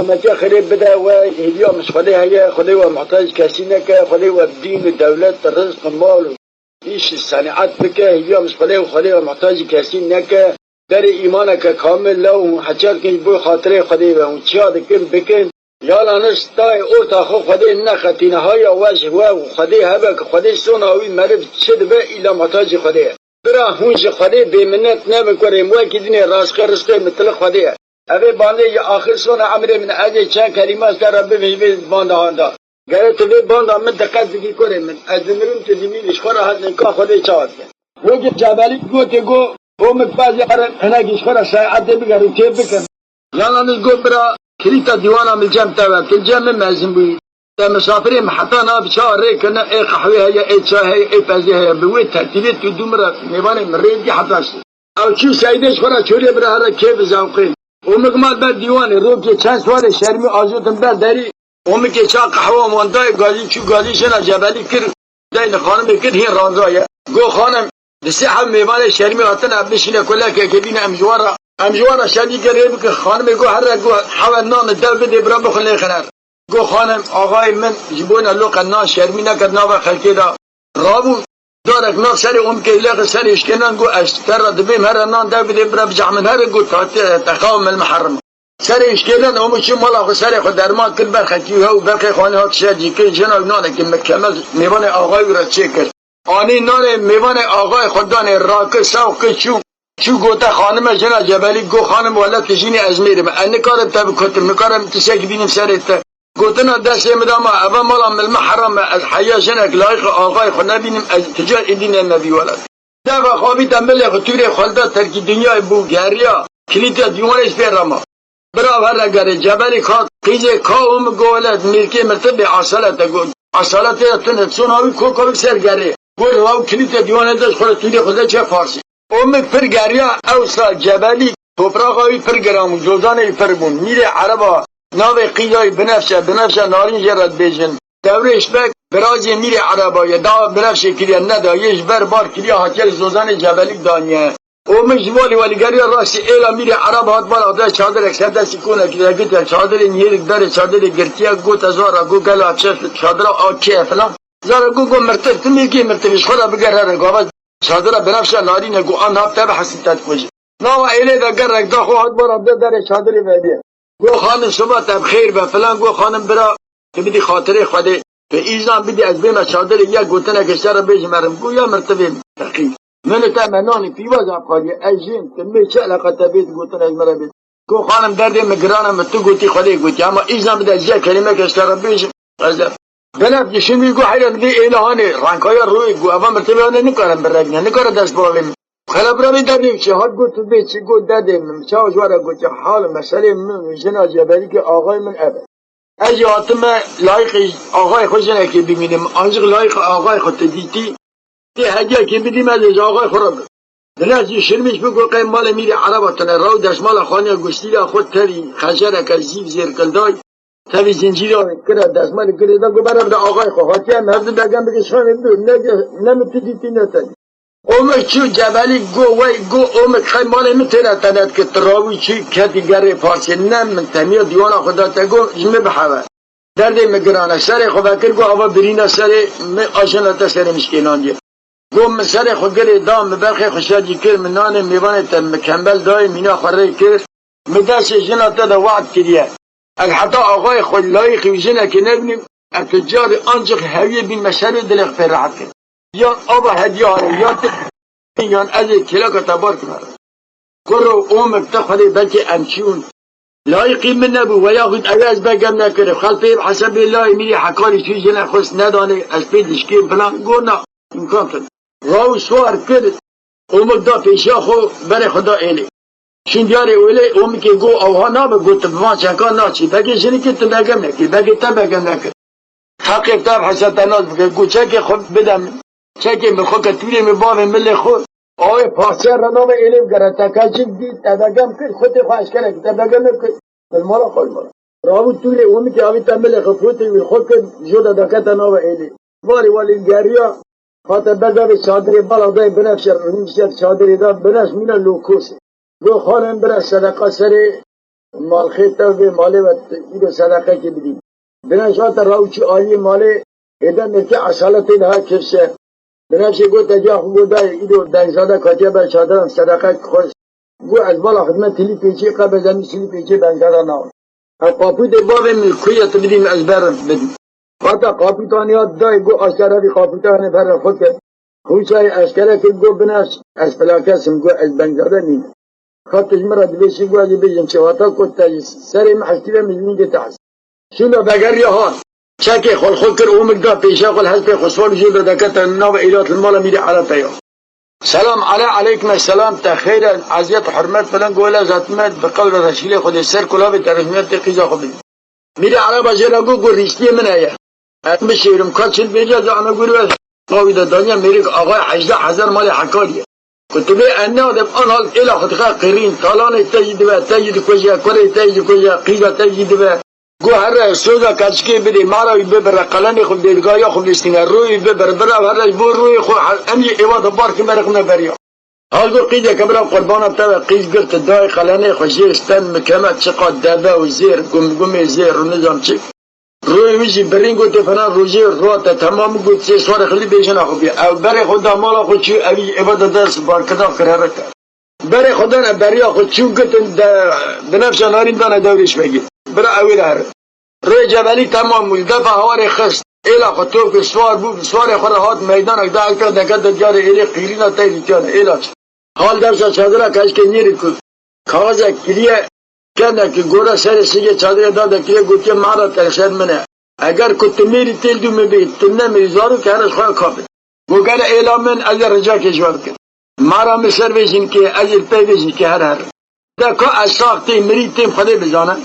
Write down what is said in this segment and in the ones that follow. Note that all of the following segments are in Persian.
مجا خريب بدا وهدية مش خليه هي خليه ومحتاج كاسينك خليه وبدين الدولة الرزق المال إيش الصناعات بك هدية مش خليه ومحتاج كاسينك در إيمانك كامل لو حجال كن بو خاطره خليه وشاد كن بكن يالا نستاي أوتا خو خليه نختين هاي وجه وخليه هبك خليه سوناوي مرف شد به إلى محتاج خليه برا هونش خليه بمنت نبكره موكدين راس خرسك مثل خليه أبي باندي يا آخر سنة عمري من أجل شان كلمات ربي في باندا هاندا قالت لي باندا من دقت في كوري من أزمرون تدمين إشخارة هذا نكاح خدي شاد وقت جبالي قوتي قو هو متبازي قرن هناك إشخارة ساعات بيقرأ كيف بكر يلا نقول برا كريتا ديوانا من الجام تبع كل جام مازن بي مسافرين محطانا بشهر ريكنا أي قحوة هي أي شاي هي أي فازي هي بويت ترتيبات تدمر نباني مريض حتى أو شو سعيدش خلا شوري برا هذا كيف زاوقين ومقمات بعد ديواني روكي چند سوار شرمي آزوتن بعد داري ومكي چا قحوة موانتاي غازي چو غازي شنا جبالي كر داين خانم كر هين رانزايا گو خانم دسيحة ميوان شرمي هاتن ابنشينه كلها كبين امجوارا شادي قريب که خانم گو هر گو حوال نان دل بده برا بخلی خنر گو خانم آقای من جبونا لوق نان شرمی نکرد ناو خلکی دا رابو دارك نان سري که لاغ سري اشکنان گو اشتر دبیم هر نان دل بده برا بجعمن هر گو تقاوم المحرم سري اشکنان شو مالا سري خود درمان کل بر خلکی ها و برخی خانه ها شادی که جناب نانه که مکمل میوان آقای را چکر آنی نان میوان آقای خوددان راک سوق شو گوته خانم جنا جبلی گو خانم ولد کشینی ازمیرم ان کارم تب کتم نکارم تسک بینیم سرت گوتنا دست مدام اول مالا مل محرم از حیا جنک لایق آقای خود نبینیم از تجار دین النبی ولد دفع خوابی تمل خطور خالدا ترکی دنیا بو گریا کلیت دیوانش برما برا هر اگر جبلی کات قیزه کاوم گولد میرکی مرتبه اصالت گو اصالت تن سوناوی کوکو سرگره گول واو کلیت دیوانه دست خود توی خود چه فارسی اومد پر گریا اوسا جبلی توپراقای پر گرام جوزانه پر بون میره عربا ناوی قیدای بنفشه نارین جرد بیجن دورش بک برازی میره عربا یا دا بنفشه کریا ندا یش بر بار کریا حکل جوزانه جبلی دانیه اومد جوالی ولی گریا راسی ایلا میره عربا هات بالا دا چادر اکسر دستی کنه کریا گیت چادر نیرک داره چادر گرتیا گو تزارا گو گل افشت چادر آکیه فلان زارا گو مرتب تمیگی مرتبش خدا بگره گوابد چادر بنفشه نارینه گو آن هفته به حسیتت کجه ناو ایله دا گرک دا خواهد برا داره چادری بدیه گو خانم صبح تب خیر به فلان گو خانم برا که بدی خاطره خوده به ایزان بدی از بیم چادر یک گوتنه کشتر بجمرم گو یا مرتبه تقیل منو تا منانی پیواز افقادی ایجین که می چه علاقه تبید گوتنه از مرا بید گو خانم درده مگرانم تو گوتی خوده گوتی اما ایزان بدی از یک کلمه کشتر بجم بناب جشنی گو حیران دی ایلهانه رنگای روی گو اول مرتبه آنه نکارم برگنه نکاره دست بالیم خلا برای دادیم چه حد گو تو بید چه گو دادیم چه آجواره گو چه حال مسئله من جنا جبری که آقای من ابد از یاتم لایق آقای خود جنه که ببینیم آنجا لایق آقای خود دیتی دی هجا که بدیم از آقای خورد بناب جشنیش بگو قیم مال میری عرباتنه راو دشمال خانه گستیل خود تری خجره که زیب زیر کلدای تبی زنجیری کرد دستمال کرد دنگو برام دا آقای خواهی هم هفته بگم بگه شانه دو نمیتونی نتنی اومد چو جبلی گو وی گو اومد خیلی مال میتونه تند که تراوی چی کتی گره پارچه نم من تمیه دیوانا خدا تگو جمعه بحوه درده مگرانه سر خو بکر گو آوا برینه سر آشناتا سر مشکلان دی گو من سر خو گره دام برخی خوشادی کرد من نان میوانه تا مکمبل دای مینا خوره کرد مدرس جناتا دا وعد کریه اگر حتی آقای خود لایقی ویژنه که نبینیم ارتجار آنجا هویه بین مشهر دلق پر راحت کرد یا آبا هدیه هاره یا از کلاک تبار کناره گرو اومک تا خودی بلکه امچون لایقی من نبو و یا خود عوض بگم نکره خلطه حسب الله میری حکاری چوی جنه خوست ندانه از پیدش که بلان گو نا امکان کرد راو سوار کرد اومک دا پیشا خو بر خدا ایلی شین دیاره اوله اومی که گو اوها نابه گو تبوان چنکان ناچی بگه شنی که تو بگم نکی بگه تا بگم نکر حق اکتاب حسد تناز بگه گو چکه خود بدم چکه مخو که توری مباب مل خود آوه پاسر را نام ایلیم گره تکاچی دید تا بگم کر خود خواهش کرد تا بگم نکر المالا خوال مالا راو توری اومی که آوی تا مل خفوتی وی خود که جودا دکتا نام ایلیم واری والی گریا خاطر بگم چادری بالا دای بنفش رنیشت چادری دا بنفش مینا لوکوسی گو خانم برا صدقه سر مال خیتا و ماله و ایدو صدقه که بدیم بناشات راوچی آلی ماله ایده مثل اصالت اینها کفشه بناشی گو تجاه گو ایدو دنزاده کاتیه بر چادرم صدقه خوش گو از بالا خدمت تلی پیچی قبل زمین سلی پیچی دنزاده ناو قاپوت باب ملکویت بدیم از بر بدیم حتی قاپوتانیات دای گو آشکره بی قاپوتانی بر خود که خوشای اشکره که گو بناش از فلاکسم گو از بنزاده نیم خاطر مرا دویشی گو ازی بیجن چه واتا کتا سر محشتی و مجموعی که تحس شنو بگر یا هات شاكي خل خكر أمك دا بيشا خل حسبي خصوصا جيب دكت النوب إيرات المال ميري على تيا سلام عليكم السلام تخير عزيز حرمات فلان قولا زاتمات بقول رشيله خد السر كلها بترجمات تقيزا خد ميري على بجرا قول ريشتي من هيا مشيرم كاتشل بيجا أنا قول قوي دا دنيا ميري أغا 18000 مال حكالية كنت بي أنا ده أنا إلى خدخا قرين طالان تجد كوجا كوري تجد كوجا قيجا تجد گو هر سودا کچکی بدی مارا ببر قلنی خود دیدگاهی خود استینه روی ببر هر بور روی خود امی ایواد بار که مرق نبریا حال گو قیده کبرا قربان تا قید گرت دای قلنی خوشی استن مکمت چقدر دبه و زیر گم زیر و نظام چی روی میشی برین گو تفنان روزی روات تمام گو سی سوار خلی بیشن خوبی او بر خود مالا خود چی اوی ایواد درس بار کدا کرده بر خدا نه بریا خود چون گت بنفش نارین دانه دورش بگی برا اویل هر روی جبلی تمام ملدفع هوار خست ایلا خطوب که سوار بود سوار خود هات میدان اگه دکتر دکت دجار ایلی قیلینا تایی دیتیان ایلاچ حال درسا چادره کش که نیرید کن کاغذ کلیه کنه که گوره سر سیگه چادره داده کلیه گوتی مارا ترشد منه اگر کت میری تیل دو میبید تنه میزارو که هرش خواه کابه گوگر ایلا من از رجا کشور کن مارا مصر بیشین که از پی بیشین که هر دکا از ساختی مری تیم خده بزانه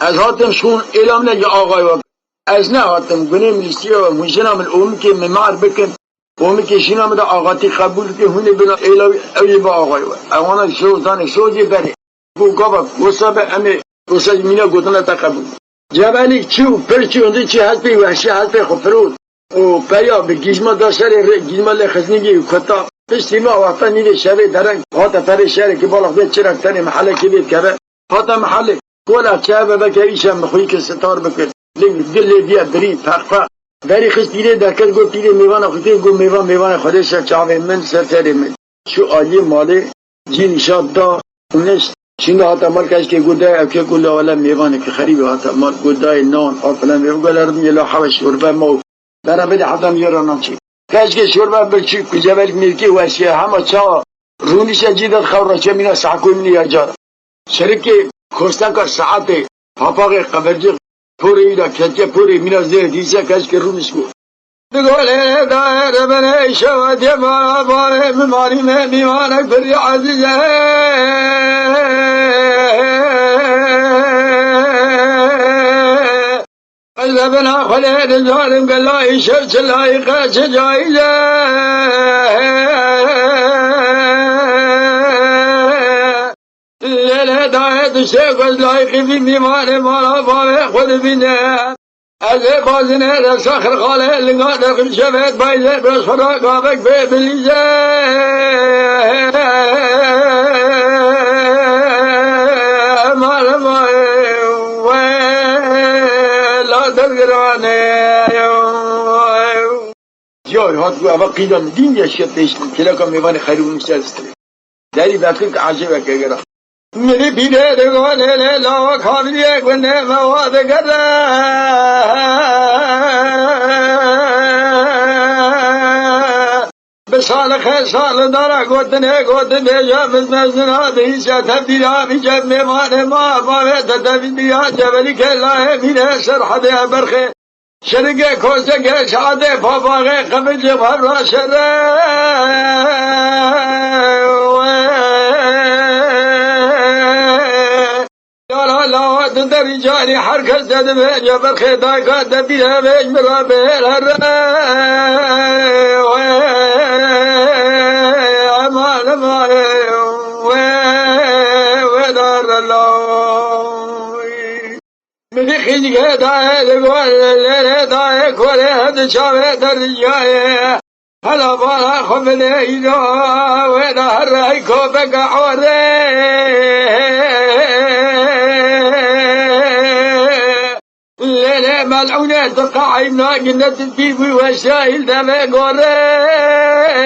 از هاتم شون اعلام نگه آقای وقت از نه هاتم گناه ملیستی و منشنام الاومی که ممار بکن اومی که شنام دا آقاتی قبول که هونه بنا اعلام اوی با آقای وقت اوانا شوزان شوزی بره گو گابا گوسابه امی گوسای مینا گوتنا تا قبول جبالی چیو پرچی اونده چی هست بی وحشی هست بی خفرود و پیا به گیجما دا سر گیجما لخزنگی کتا پشتی ما وقتا نیده شبه درنگ هاتا پر شهر که بالا خود چرکتنی محله که بید که هاتا محله کولا چابه بکه ایشم بخویی که ستار بکن دل بیا بری فرق داری خست پیره درکت گو پیره میوان خودی گو میوان خودش چاوه من سر من شو آلی ماله جین شاد دا اونش شنگه هاتا مال کش که گودای اوکه گولا ولا میوانه که خریبه هاتا مال گودای نان آفلا میوان گولا ردم یلا حوش شوربه مو برا بده حدام یارانم چی کش که شوربه بلچی کجا میرکی وشیه همه چا رونیش جیدت خورا چه مینا سحکوی منی اجارا شرکی خوستن که ساعت پاپاق قبرجی پوری اینا کچه پوری مینا زیر دیسه کش که رومش گو بگوله دایر بره شوادی مارا باره مماری میں میوانک بری عزیزه قلبنا خلی رجالم گلای شب چلای قش جایزه لیله دایت شکل لایقی بی میوان مالا باره خود بینه از بازنه در سخر خاله لنگا در خل شبت بایزه برس خدا گابک به بلیزه مال مای لا درگرانه جای هات گو اما قیدان دین یا شد بیشتن کلاکا میوان خیرون مشترستره داری بکن که عجبه که گرا میری پیره دگانه لیلا خامیه گونه مواد گره به سال سال داره گوتنه بیجا مزمزنا بیشا تبدیلا بیجا میمان ما باوه تدبیدیا جبلی که لاه میره سرحده برخه شرگه کوسگه شاده پاپاقه قبج بر را شره لاوات دری جاری حرکت زد به جبر خداگاه دبیره بیج برا بیر هر امان ماره و دار الله میدی خیجگه دای لگوان لیله دای کوره هد چاوه در جایه هلا بالا خبلي إيدا ويدا هرهي كوبك عوري ليلة ملعونة تقاعدنا جنة الديب وشايل دمي قوري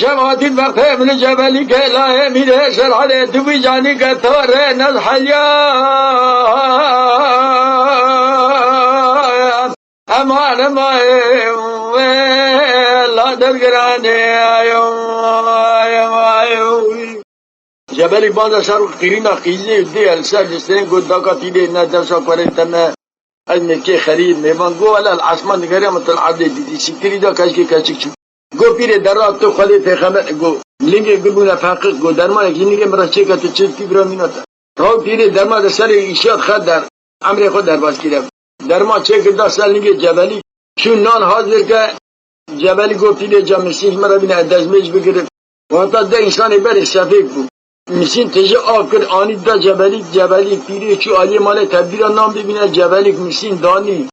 شمعت المقفى من جبل كلا من أسر على دبي جاني كثور نزحليا أمان ما لا درقراني جبل باند سر قرينا قيزي دي السر جسرين قد داكا تيدي ندرسا قرين تما الملكي خريب ميبان قو على العصمان نگريا متلعب دي سكري دا كاشكي كاشك گو پیر درات تو خالی پیغمبر گو لینگی گبونا فقط گو درمان گینیگه مرچه که تو چیز تیبرا میناتا تا پیر درمان سر ایشاد خد در امر خود در باز کردم درمان چه کرده سال لینگی جبلی چون نان حاضر که جبلی گو پیر جا مسیح مرا بینه دزمج بگیره و تا ده انسان بر صفیق بود مسین تجه آب کرد آنی دا جبلی پیری چو آلی مال تبدیل نام ببینه جبلی مسین دانی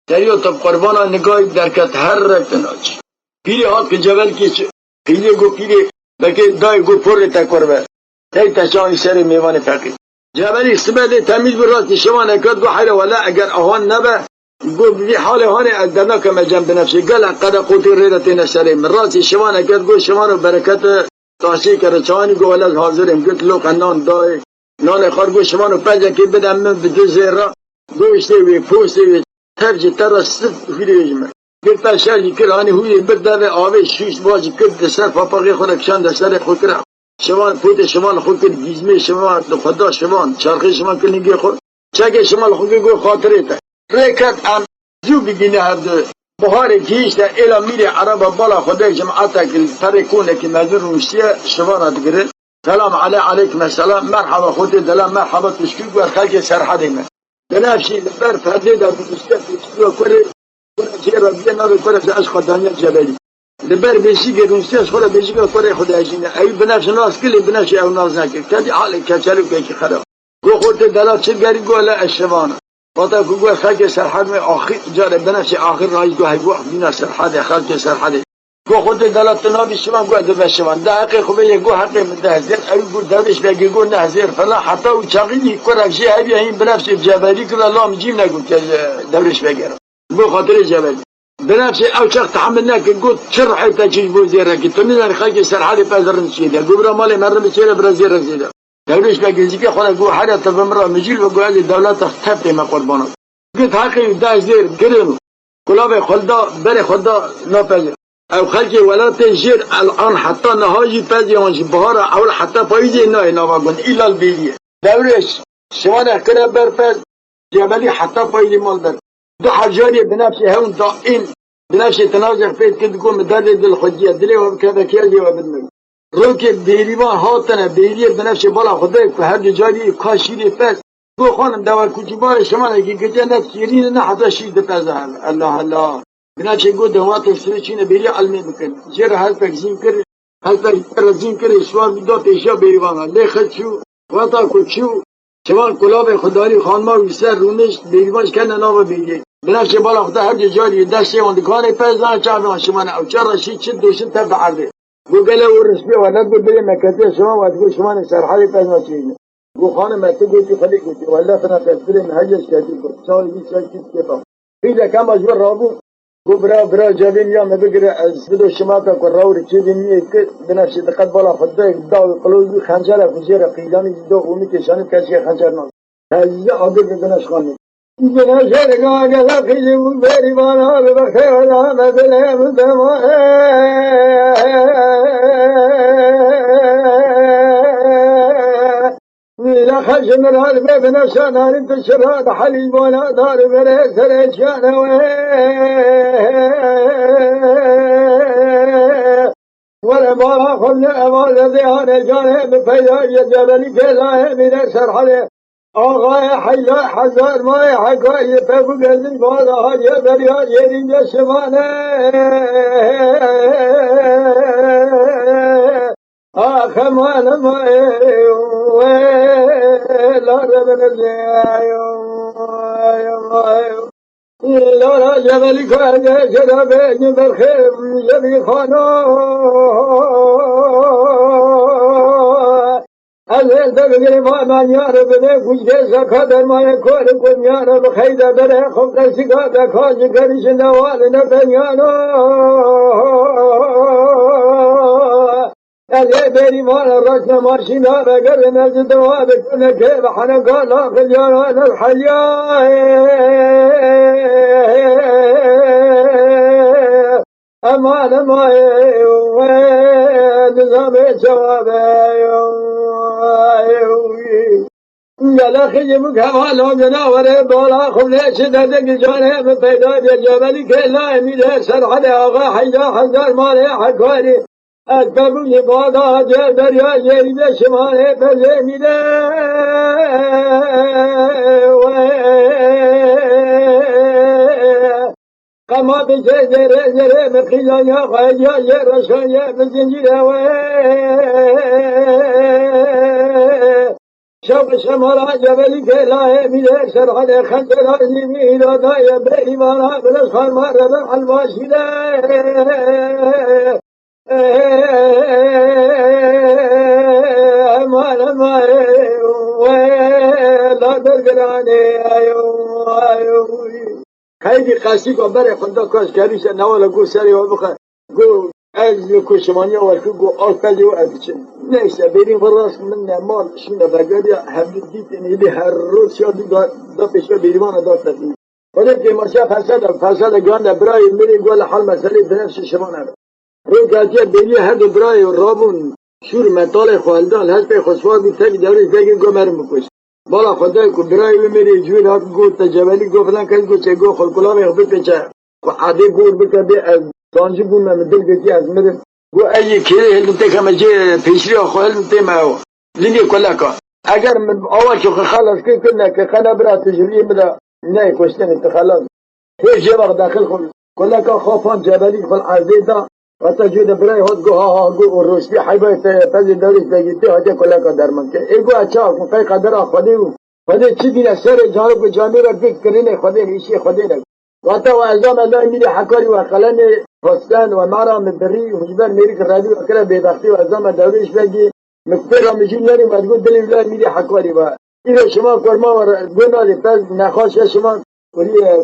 دریو تا قربانا نگاه درکت هر رکتناچ پیری هات که جبل کی پیری گو پیری بلکه دای گو پر تکور به تی تشانی سر میوان فقیر جبلی سبده تمیز برات شما نکرد گو حیره ولا اگر آهان نبه گو بی حال هانه از درنا کم جنب نفسی گل قد قوتی ریرتی نسره من راتی شما نکرد گو شما رو برکت تاسی کرد چانی گو ولا حاضرم گفت لو قنان دای نان خار گو شما رو پنجه که بدم من بدو زیرا گوشتی وی پوستی وی ترجی ترست فیلیجمه گرتا شهری کرانی هوی برده و آوه شوش باجی کرد سر پاپاقی خود کشان در سر خود کرد شمان پوت شمان خود کرد گیزمه شمان خدا شمان چرخی شمان کنیگی خود چگه شمان خود گو خاطره تا ریکت ام زو بگینه هر دو بحار کیش در ایلا میره عرب بالا خدا جمعاتا که پرکونه که مزور روشیه شمانت گرد سلام علیکم السلام مرحبا خود دلم مرحبا تشکیل گوه خلق سرحده من بنفشی بر فرده در بودشته تشکیل کنه جرا بیا نبی کره از خدایان جبلی لبر بیشی گرونسی از خدا بیشی کره خدای جینه ای بنفش ناس کلی بنفش او ناز نکه کدی حال کچلو که خراب گو خورده دلات چه گری گوله اشوانه وقتا گو خلق سرحد میں آخر جاره بنفش آخر رای گو هیگو بینا سرحد خلق سرحد گو خورده دلات نبی شما گو دو بشوان ده حق خوبه یگو حق مده زیر ای گو دوش بگی گو نه زیر فلا حتی او چاقی کره شی هی این بنفش جبلی کلا لام جیم نگو که دورش بگیرم بو خاطر جبل بنفسي او شخص تحملناك قلت شر حتى تجيبو زيرك تمنى خلق سرحالي بازرن شيدا قبر مالي مره بشيره برازيل رزيدا دولش باقي زيكي خلا قو حدا تفمره مجيل بقو هذه الدولات اختفت ما قربانات قلت هاكي دا زير قرنو كلابي خلدا بري خلدا نابازر او خلقي ولا تنشير الان حتى نهاجي بازي وانشي بهارا اول حتى فايزي ناي نواقون الا البيلية دولش شوانا كنا برفاز جبلي حتى فايزي مال بر دو حجاري بنفسي هون ضائن بنفسي تنازع فيت كنت تكون مدرد الخجية دلي وبكذا كيرجي وبدمج روكب بيريبان هاتنا بيريه بنفسي بالا خدای که هر جاری کاشیری پس دو خانم دوا کوچیبار شما نگی که جنت شیرین نه حتی شید پزن الله الله بنفسي گو دوات سرچینه بيريه علمي بکن جر هر تکزین کر هر تکزین کر شوار دو تیشا بيريبان له خچو وتا کوچو شما کلاب خدایی خانما ویسر رونش بيريبانش کنه ناو بيريه بنفسي بالا خدای هر جاری دسته اون دکان پزن چاو شما او چرا شی چه دوشن تبعده قال له ورسبي ولا تقول بلي مكاتب شما وتقول شما سرحالي بازما شيء قو خانم ما تقول خليك ولا تنا تفسير من هجس كاتب شاول يشال كيف إذا كان مجبور رابو قو برا جابين يا ما بقرا بدو شماتا كراور تشيدني بنفس دقت بالا خدای داو قلوب خنجر فجر قيداني دو اومي كشان كاشي خنجر ناس هذا عبد بنش خاني إذا شرق على خيل بريبانا بخير ما بلهم دماء لا خشم الهرب بنفسه نار تشراد حليب ولا دار بريس رجال ولا ما خلنا أمال ذهان جانه بفيدا جبلي كلا من السرحله آقای حیلا حضار مای حکای پبو گردی بالا های بریان یرینجا شمانه آخمان مای لارم نزیایو لا جبل كان جنبه بالخير يبي خانه أزل تبغي ما نيار بده كوجه زكاة ما يكون كل نيار بخير بده خبر سكاة كاج كريش نوال نبنيانو أزل بري ما رأس ماشينا بقر نجد وابكنا كيف حنقانا خليانا نحيا أمان ما نظام جوابه يلا خيم كمالهم جناور بالا خلنا شدة جانه من پیدا جبل كلا ميله سرحد آغا حيا حزار ماله حكاري أكبر يبادا جبريا يريد شماله بزي ميله كما بجزر زر مخيلا يا خيا يا رشان يا بزنجيره شوق شمال جبل كلا ميله سرحد خنجر زمي لا يا بري ما بلس خان ما رب الواشده ما لا درگرانه آیو خیلی قصی که برای خدا کاش کریش نوالا گو سری و بخواه گو از کشمانی ورکو گو آکلی و ادچه نیسته بریم براس من مال شونه بگردی همین دیت نیلی هر روز یادی دا پیشو بیریمان داد تدیم خودم که مرشا فساد گانده برای میری گوال حال مسئله بنفس شما نبود روی کاتیه بیری هر دو برای رابون شور مطال خوالدان هست به خصوصا بی تبی دوریش بگیر گو مرم بکش بالا خدای کو برای میری جوی هات گو تجاولی گو فلان کن گو چه گو خلقلا میخ بپیچه و عادی گور بکده از دانجی بون من دل گتی از مرم گو ای کلی هلنته کمجه پیشری آخو هلنته ما لینی کلا که اگر من اول که خلاص کنه که خنا برا تجربه مدا نه کشتن تخلاص هیچ جواب داخل خل کلا که خوفان جبلی خل عادی دا وتجود برای هات گو ها گو روشی حیبت پذیر دوریش بگیتی هاته کلا که درمان که ایگو اچا فای قدر خودی چی دیگه سر جانب جانی را فکر کنه خودی ریشی خودی نه وقتا و ازام الله میری حکاری و قلم حسن و مرا مبری و جبر میری کردی و کرا بداختی و ازام دوریش بگی مفکر میشین یعنی مدگو دلی الله میری حکاری و این شما کرما و گناه پس نخواست شما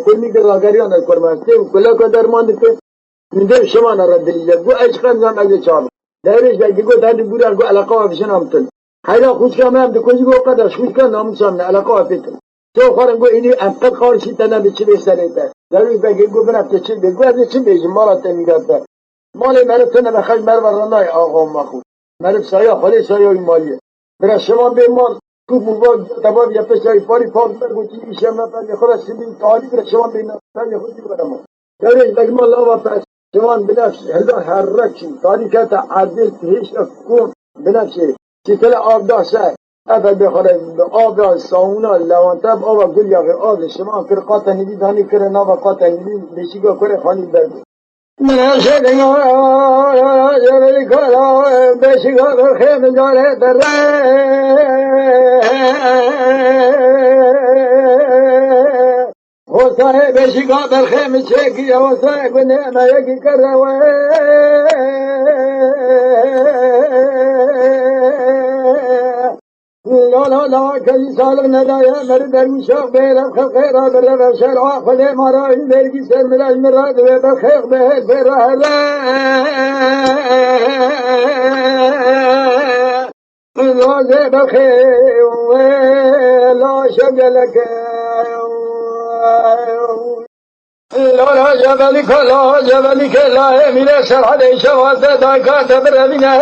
کلی که راگریان از کرما استیم کلا که درمان دیگه میده شما نرد دلیل گو عشق نام از چهار دوریش بگی گو دادی بودن گو علاقه و بشن امتن حالا خوش کام هم دکوزی گو قدر خوش کام ناموسام نه علاقه آفیتن تو خورم گو اینی انقدر خارشی تنها به چی بسریده ضروری بگی گو بنفت چی بگو از چی بیشی مالا تمیگرده مال مرد تنه بخش مرد رنای آقا مخود مرد سایه خالی سایه های مالیه برای شما به مال تو بوبا دباب یا پسایی پاری پاک برگو چی ایشم نفر خورا سبیل تالی برای شما به نفر خودی برم ضروری بگی مال آقا پس شما بنفس هزار حرک چی تاریکت عدل هیچ کن بنفسه چیتل آب داشته اول بخوره آب را ساونا لوانتب آب گل یا آب شما فرقات نبی دانی کرده ناب قات نبی بشیگا کره خالی برده من شدنا جبل کلا بشیگا برخیم جاره در حسای بشیگا برخیم چکی حسای گنه ما یکی کرده لا كي سالك ندايا مرد المشاق بيرا خيرا برا شرع خذ مرا المرقي سر ملاج مراد وبخير به برا لا زي بخير ولا شجلك لا جبلك لا من شرع ليش واسد كات برا منه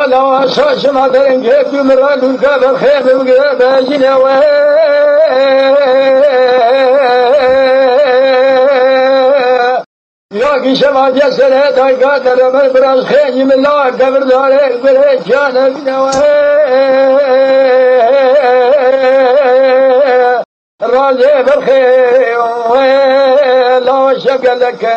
لا شاش ما درنگه بمرا لونکا بخیر بگه بجنه و یا کی شما جسره دایگا در من براز خیلی ملا قبر داره بره جان بینه و راز بخیر لا شکل که